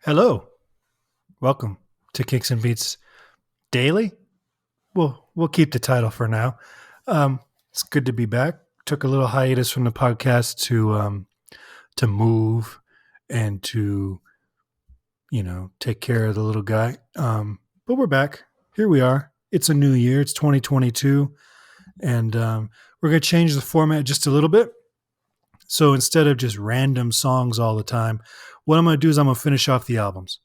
Hello, welcome to Kicks and Beats Daily. We'll keep the title for now. It's good to be back. Took a little hiatus from the podcast to move and to take care of the little guy. But we're back. Here we are. It's a new year. It's 2022, and we're gonna change the format just a little bit. So instead of just random songs all the time, what I'm gonna do is I'm gonna finish off the albums.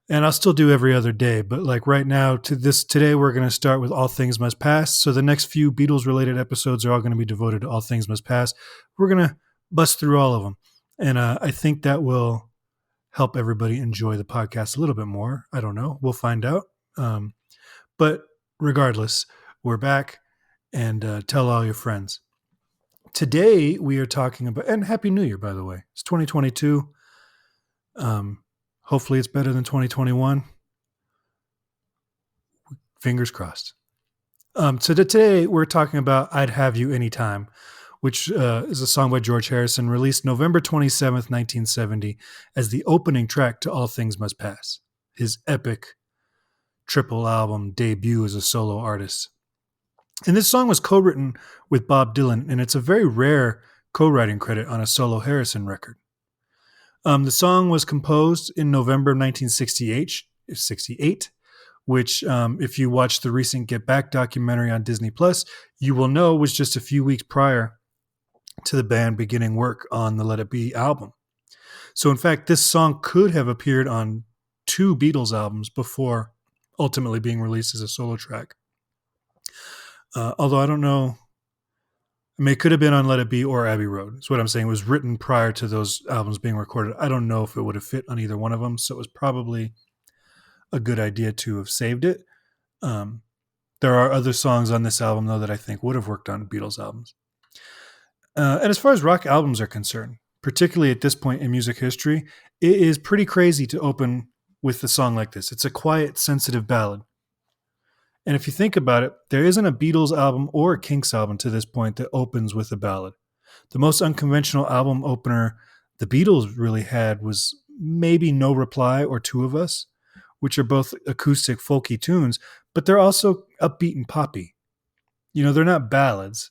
And I'll still do every other day, but like right now today we're going to start with All Things Must Pass. So the next few Beatles related episodes are all going to be devoted to All Things Must Pass. We're going to bust through all of them. And I think that will help everybody enjoy the podcast a little bit more. I don't know. We'll find out. But regardless, we're back, and tell all your friends. Today we are talking about, and Happy New Year, by the way. It's 2022. Hopefully it's better than 2021. Fingers crossed. So today we're talking about I'd Have You Anytime, which is a song by George Harrison, released November 27th, 1970, as the opening track to All Things Must Pass, his epic triple album debut as a solo artist. And this song was co-written with Bob Dylan, and it's a very rare co-writing credit on a solo Harrison record. The song was composed in November of 1968, which, if you watch the recent Get Back documentary on Disney Plus, you will know was just a few weeks prior to the band beginning work on the Let It Be album. So, in fact, this song could have appeared on two Beatles albums before ultimately being released as a solo track. Although I don't know. I mean, it could have been on Let It Be or Abbey Road. That's what I'm saying. It was written prior to those albums being recorded. I don't know if it would have fit on either one of them, so it was probably a good idea to have saved it. There are other songs on this album, though, that I think would have worked on Beatles albums. And as far as rock albums are concerned, particularly at this point in music history, it is pretty crazy to open with a song like this. It's a quiet, sensitive ballad. And if you think about it, there isn't a Beatles album or a Kinks album to this point that opens with a ballad. The most unconventional album opener the Beatles really had was maybe No Reply or Two of Us, which are both acoustic folky tunes, but they're also upbeat and poppy. They're not ballads.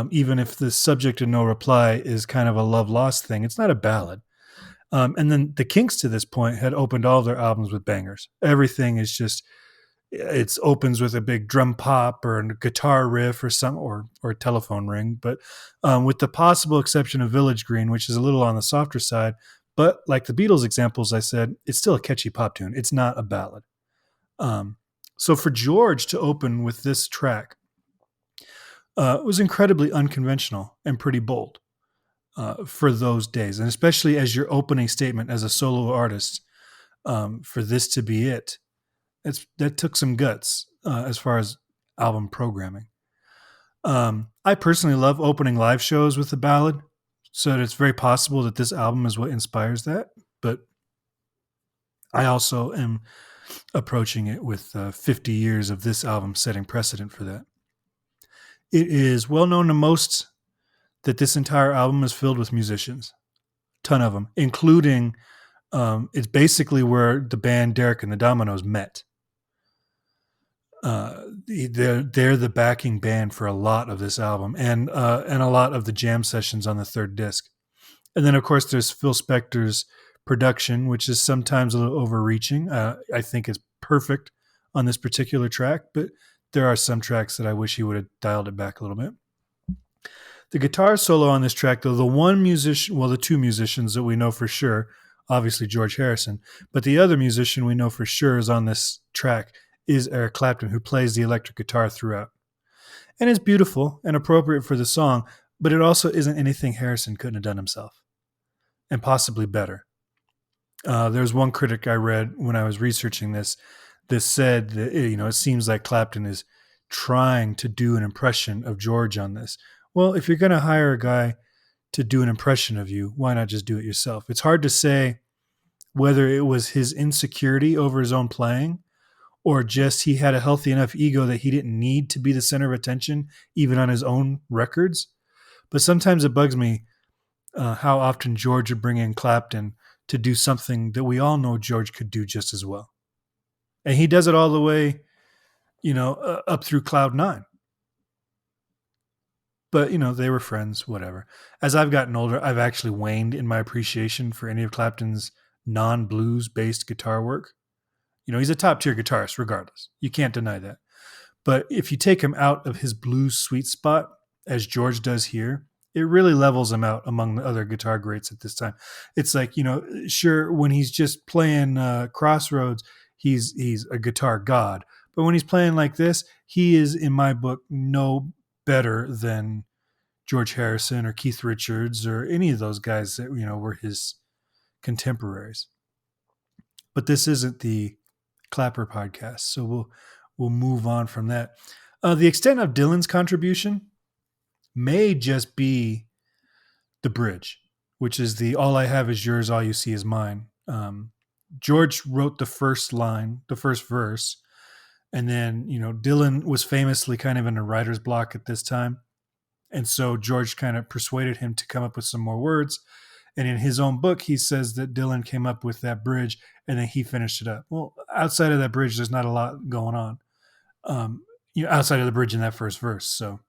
Even if the subject of No Reply is kind of a love lost thing, it's not a ballad. And then the Kinks to this point had opened all of their albums with bangers. Everything is just... It opens with a big drum pop or a guitar riff or a telephone ring, but with the possible exception of Village Green, which is a little on the softer side. But like the Beatles examples I said, it's still a catchy pop tune. It's not a ballad. So for George to open with this track was incredibly unconventional and pretty bold for those days, and especially as your opening statement as a solo artist, for this to be it. That took some guts as far as album programming. I personally love opening live shows with a ballad, so it's very possible that this album is what inspires that. But I also am approaching it with 50 years of this album setting precedent for that. It is well known to most that this entire album is filled with musicians, a ton of them, including it's basically where the band Derek and the Dominoes met. They're the backing band for a lot of this album and a lot of the jam sessions on the third disc. And then, of course, there's Phil Spector's production, which is sometimes a little overreaching. I think it's perfect on this particular track, but there are some tracks that I wish he would have dialed it back a little bit. The guitar solo on this track, though, the two musicians that we know for sure, obviously George Harrison, but the other musician we know for sure is on this track is Eric Clapton, who plays the electric guitar throughout. And it's beautiful and appropriate for the song, but it also isn't anything Harrison couldn't have done himself, and possibly better. There's one critic I read when I was researching this said that it seems like Clapton is trying to do an impression of George on this. Well, if you're going to hire a guy to do an impression of you, why not just do it yourself? It's hard to say whether it was his insecurity over his own playing, or just he had a healthy enough ego that he didn't need to be the center of attention, even on his own records. But sometimes it bugs me how often George would bring in Clapton to do something that we all know George could do just as well. And he does it all the way, up through Cloud Nine. But, they were friends, whatever. As I've gotten older, I've actually waned in my appreciation for any of Clapton's non blues based guitar work. He's a top tier guitarist, regardless. You can't deny that. But if you take him out of his blues sweet spot, as George does here, it really levels him out among the other guitar greats at this time. It's like, sure, when he's just playing Crossroads, he's a guitar god. But when he's playing like this, he is, in my book, no better than George Harrison or Keith Richards or any of those guys that, were his contemporaries. But this isn't the Clapper podcast, so we'll move on from that. The extent of Dylan's contribution may just be the bridge, which is the "all I have is yours, all you see is mine." George wrote the first line, the first verse, and then Dylan was famously kind of in a writer's block at this time, and so George kind of persuaded him to come up with some more words. And in his own book, he says that Dylan came up with that bridge and then he finished it up. Well, outside of that bridge, there's not a lot going on. Outside of the bridge in that first verse. So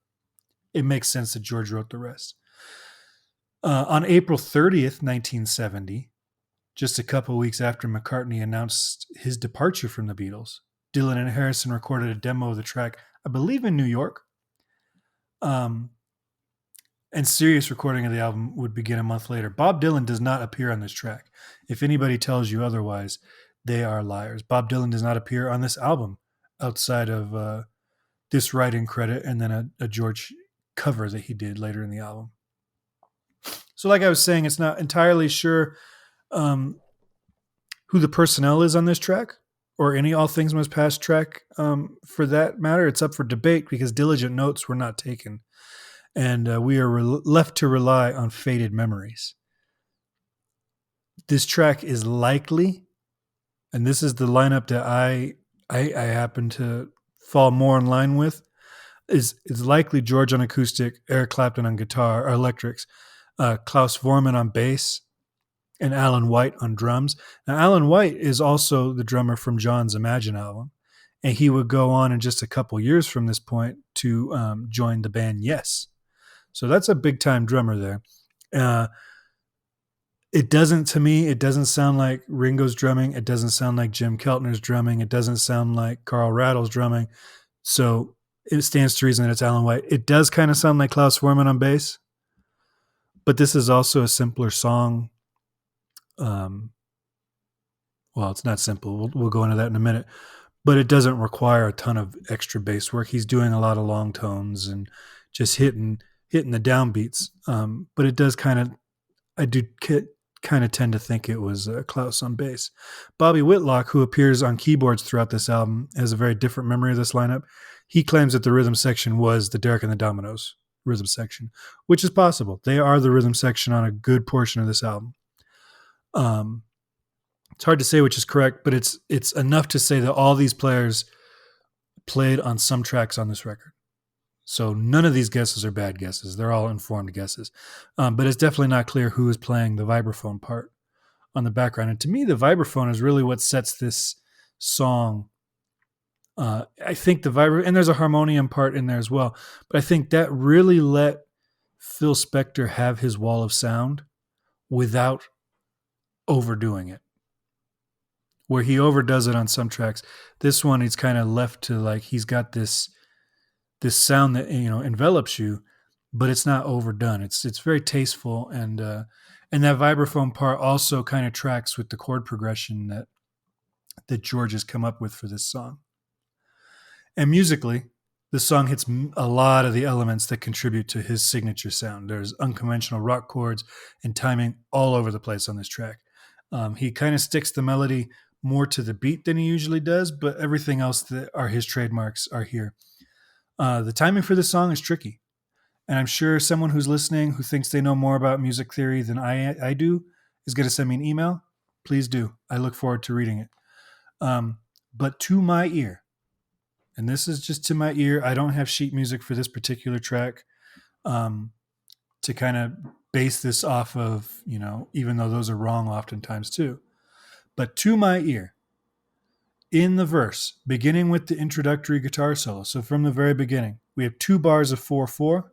it makes sense that George wrote the rest. On April 30th, 1970, just a couple of weeks after McCartney announced his departure from the Beatles, Dylan and Harrison recorded a demo of the track, I believe in New York. And serious recording of the album would begin a month later. Bob Dylan does not appear on this track. If anybody tells you otherwise, they are liars. Bob Dylan does not appear on this album outside of this writing credit and then a George cover that he did later in the album. So like I was saying, it's not entirely sure who the personnel is on this track or any All Things Must Pass track for that matter. It's up for debate because diligent notes were not taken. And we are left to rely on faded memories. This track is likely, and this is the lineup that I happen to fall more in line with, is likely George on acoustic, Eric Clapton on guitar or electrics, Klaus Voormann on bass, and Alan White on drums. Now, Alan White is also the drummer from John's Imagine album, and he would go on in just a couple years from this point to join the band Yes. So that's a big time drummer there. It doesn't sound like Ringo's drumming. It doesn't sound like Jim Keltner's drumming. It doesn't sound like Carl Rattle's drumming. So it stands to reason that it's Alan White. It does kind of sound like Klaus Voormann on bass, but this is also a simpler song. Well, it's not simple. We'll go into that in a minute, but it doesn't require a ton of extra bass work. He's doing a lot of long tones and just hitting the downbeats. But it does I do kind of tend to think it was Klaus on bass. Bobby Whitlock, who appears on keyboards throughout this album, has a very different memory of this lineup. He claims that the rhythm section was the Derek and the Dominoes rhythm section, which is possible. They are the rhythm section on a good portion of this album. It's hard to say which is correct, but it's enough to say that all these players played on some tracks on this record. So none of these guesses are bad guesses. They're all informed guesses. But it's definitely not clear who is playing the vibraphone part on the background. And to me, the vibraphone is really what sets this song. I think the and there's a harmonium part in there as well. But I think that really let Phil Spector have his wall of sound without overdoing it. Where he overdoes it on some tracks. This one, he's kind of left to like, he's got this sound that envelops you, but it's not overdone. It's very tasteful, and that vibraphone part also kind of tracks with the chord progression that George has come up with for this song. And musically, the song hits a lot of the elements that contribute to his signature sound. There's unconventional rock chords and timing all over the place on this track. He kind of sticks the melody more to the beat than he usually does, but everything else that are his trademarks are here. The timing for this song is tricky. And I'm sure someone who's listening who thinks they know more about music theory than I do is going to send me an email. Please do. I look forward to reading it. But to my ear, and this is just to my ear, I don't have sheet music for this particular track to kind of base this off of, even though those are wrong oftentimes too. But to my ear, in the verse, beginning with the introductory guitar solo, so from the very beginning, we have 2 bars of 4/4,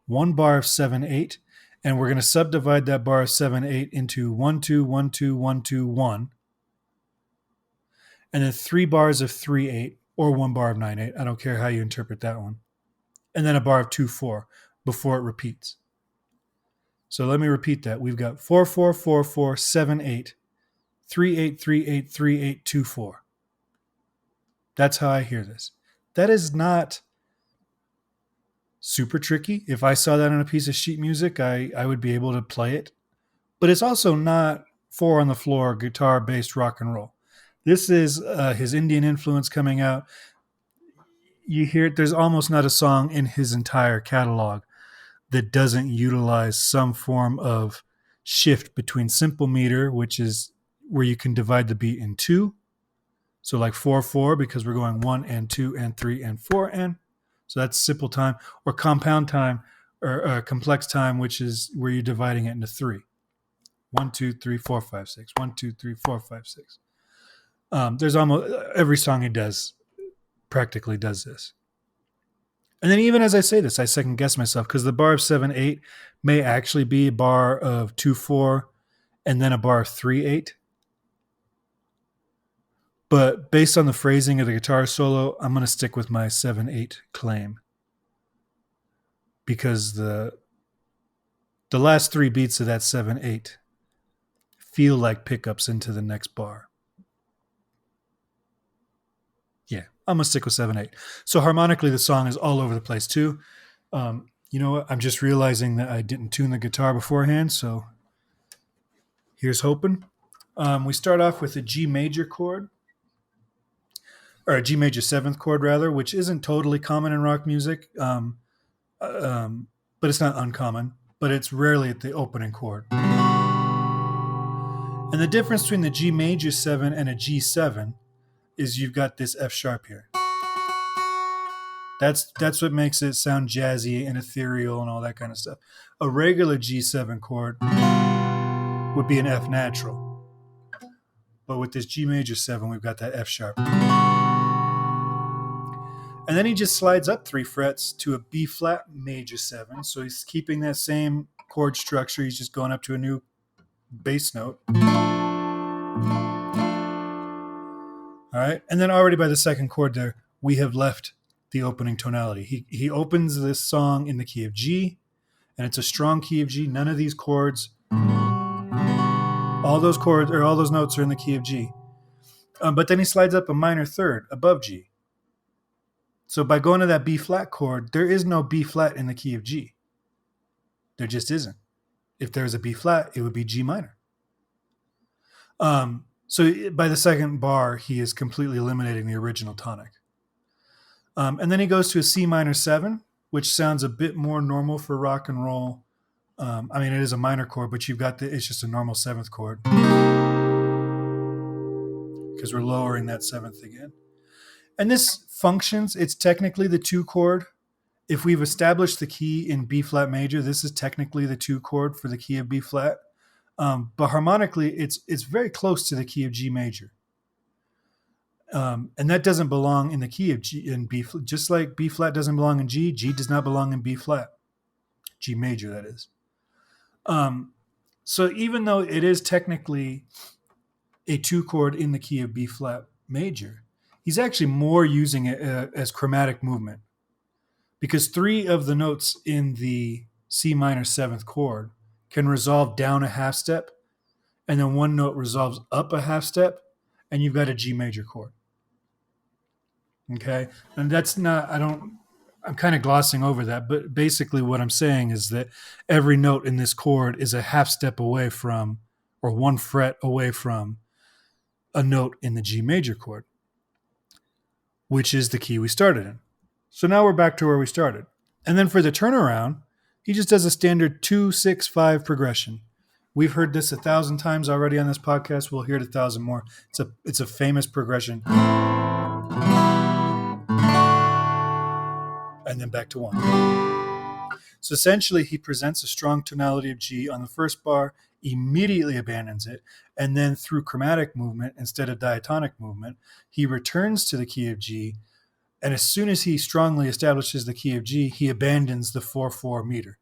1 bar of 7/8, and we're going to subdivide that bar of 7/8 into 1/2, 1/2, 1/2, 1, and then 3 bars of 3/8 or 1 bar of 9/8. I don't care how you interpret that one. And then a bar of 2/4 before it repeats. So let me repeat that. We've got 4/4, 4/4, 7/8, 3/8, 3/8, 3/8, 2/4. That's how I hear this. That is not super tricky. If I saw that on a piece of sheet music, I would be able to play it. But it's also not 4 on the floor, guitar-based rock and roll. This is his Indian influence coming out. You hear it. There's almost not a song in his entire catalog that doesn't utilize some form of shift between simple meter, which is where you can divide the beat in 2. So like 4/4, because we're going 1 and 2 and 3 and 4 and. So that's simple time, or compound time, or complex time, which is where you're dividing it into 3. 1, 2, 3, 4, 5, 6. 1, 2, 3, 4, 5, 6. There's almost every song he does practically does this. And then even as I say this, I second guess myself, because the bar of 7/8 may actually be a bar of 2/4 and then a bar of 3/8. But based on the phrasing of the guitar solo, I'm going to stick with my 7/8 claim, because the last 3 beats of that 7/8 feel like pickups into the next bar. Yeah, I'm going to stick with 7/8. So harmonically, the song is all over the place too. You know what? I'm just realizing that I didn't tune the guitar beforehand, so here's hoping. We start off with a G major chord, or a G major 7th chord rather, which isn't totally common in rock music, but it's not uncommon, but it's rarely at the opening chord. And the difference between the G major 7 and a G7 is you've got this F sharp here. That's what makes it sound jazzy and ethereal and all that kind of stuff. A regular G7 chord would be an F natural. But with this G major 7, we've got that F sharp. And then he just slides up 3 frets to a B flat major 7. So he's keeping that same chord structure. He's just going up to a new bass note. All right. And then already by the second chord there, we have left the opening tonality. He opens this song in the key of G, and it's a strong key of G. None of these chords, all those chords or all those notes are in the key of G. But then he slides up a minor 3rd above G. So by going to that B flat chord, there is no B flat in the key of G. There just isn't. If there's a B flat, it would be G minor. So by the second bar, he is completely eliminating the original tonic. And then he goes to a C minor 7, which sounds a bit more normal for rock and roll. I mean, it is a minor chord, but it's just a normal 7th chord, because we're lowering that 7th again. And this functions. It's technically the 2 chord. If we've established the key in B flat major, this is technically the 2 chord for the key of B flat. But harmonically, it's very close to the key of G major. And that doesn't belong in the key of G in B, just like B flat doesn't belong in G. G does not belong in B flat, G major, that is. So even though it is technically a 2 chord in the key of B flat major, he's actually more using it as chromatic movement, because 3 of the notes in the C minor 7th chord can resolve down a half step, and then 1 note resolves up a half step, and you've got a G major chord. Okay? And that's not, I'm kind of glossing over that, but basically what I'm saying is that every note in this chord is a half step away from, or 1 fret away from, a note in the G major chord, which is the key we started in. So now we're back to where we started. And then for the turnaround, he just does a standard 2-6-5 progression. We've heard this 1,000 times already on this podcast. We'll hear it 1,000 more. It's a famous progression. And then back to 1. So essentially, he presents a strong tonality of G on the first bar, immediately abandons it, and then through chromatic movement instead of diatonic movement, he returns to the key of G. And as soon as he strongly establishes the key of G, he abandons the 4/4 meter.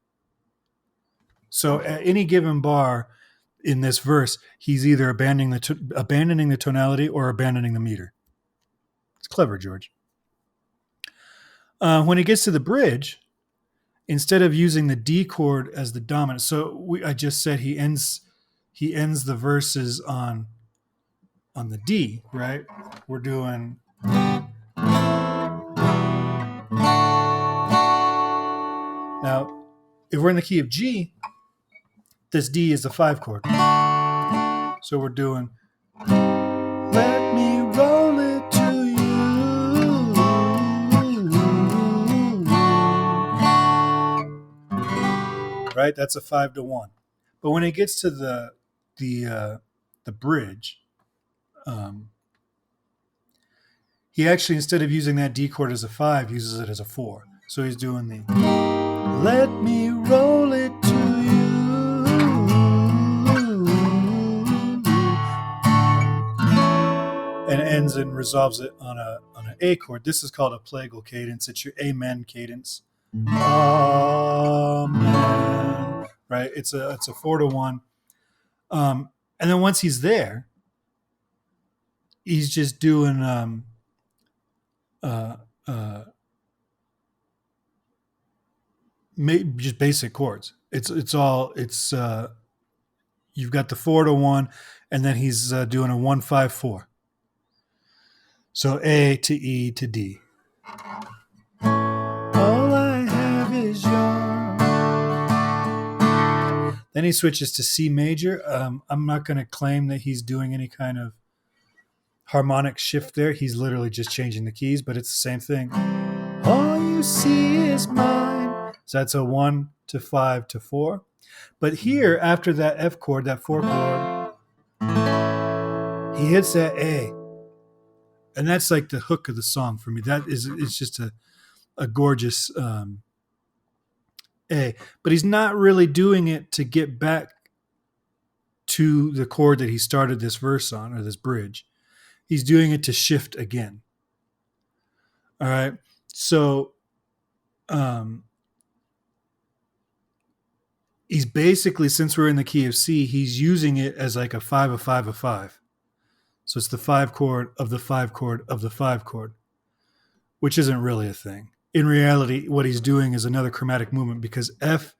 So at any given bar in this verse, he's either abandoning the tonality or abandoning the meter. It's clever, George. When he gets to the bridge, instead of using the D chord as the dominant, I just said he ends the verses on the D, right? We're doing now. If we're in the key of G, this D is the 5 chord. So we're doing let me roll it to you. Right? That's a 5-1. But when it gets to the bridge, he actually, instead of using that D chord as a 5, uses it as a 4. So he's doing the let me roll it to you, and ends and resolves it on an A chord. This is called a plagal cadence. It's your amen cadence. Amen. Right? It's a 4-1. And then once he's there, he's just doing just basic chords. It's you've got the 4-1, and then he's doing a 1-5-4. So A to E to D. All I have is yours. Then he switches to C major. I'm not going to claim that he's doing any kind of harmonic shift there. He's literally just changing the keys, but it's the same thing. All you see is mine. So that's a 1 to 5 to 4. But here, after that F chord, that 4 chord, he hits that A. And that's like the hook of the song for me. It's just a gorgeous A. But he's not really doing it to get back to the chord that he started this verse on, or this bridge. He's doing it to shift again. All right. So he's basically, since we're in the key of C, he's using it as like a 5, a 5, a 5. So it's the 5 chord of the 5 chord of the 5 chord, which isn't really a thing. In reality, what he's doing is another chromatic movement, because the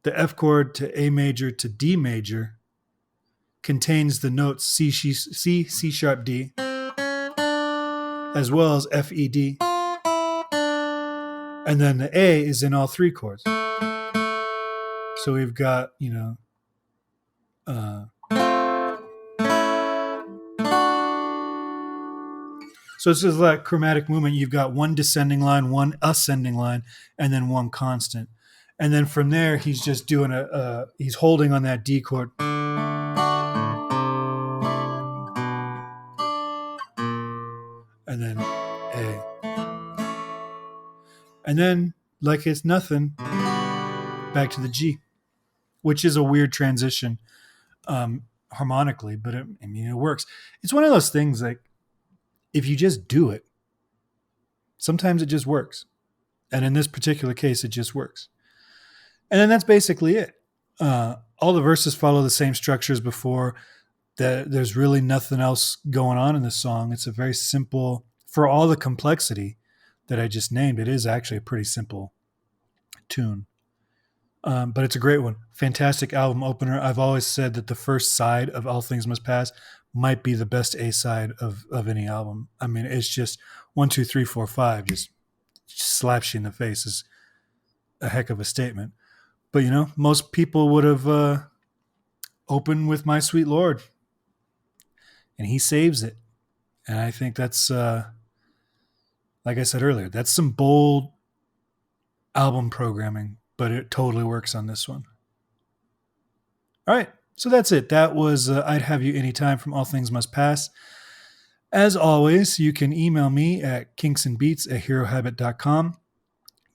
F chord to A major to D major contains the notes C, C sharp, D, as well as F, E, D. And then the A is in all 3 chords. So we've got, so it's just like chromatic movement. You've got one descending line, one ascending line, and then one constant. And then from there, he's just doing he's holding on that D chord. And then A. And then, like it's nothing, back to the G, which is a weird transition harmonically, but it works. It's one of those things, like, if you just do it, sometimes it just works. And in this particular case, it just works. And then that's basically it. All the verses follow the same structure as before. There's really nothing else going on in this song. It's a very simple, for all the complexity that I just named, it is actually a pretty simple tune. But it's a great one. Fantastic album opener. I've always said that the first side of All Things Must Pass might be the best A side of any album. I mean, it's just 1, 2, 3, 4, 5 just slaps you in the face. Is a heck of a statement. But most people would have opened with My Sweet Lord, and he saves it. And I think that's, like I said earlier, that's some bold album programming, but it totally works on this one. All right. So that's it. That was I'd Have You Anytime from All Things Must Pass. As always, you can email me at kinksandbeats@herohabit.com.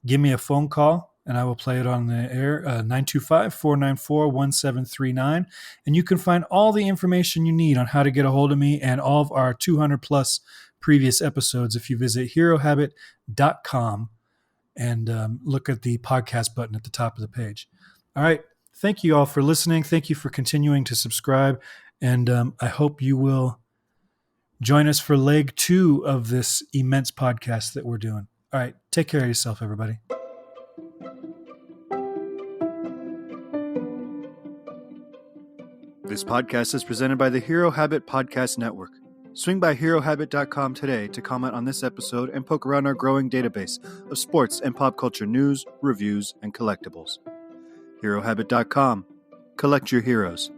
Give me a phone call and I will play it on the air, 925-494-1739. And you can find all the information you need on how to get a hold of me and all of our 200 plus previous episodes if you visit herohabit.com and look at the podcast button at the top of the page. All right. Thank you all for listening. Thank you for continuing to subscribe. And I hope you will join us for leg 2 of this immense podcast that we're doing. All right. Take care of yourself, everybody. This podcast is presented by the Hero Habit Podcast Network. Swing by HeroHabit.com today to comment on this episode and poke around our growing database of sports and pop culture news, reviews, and collectibles. HeroHabit.com. Collect your heroes.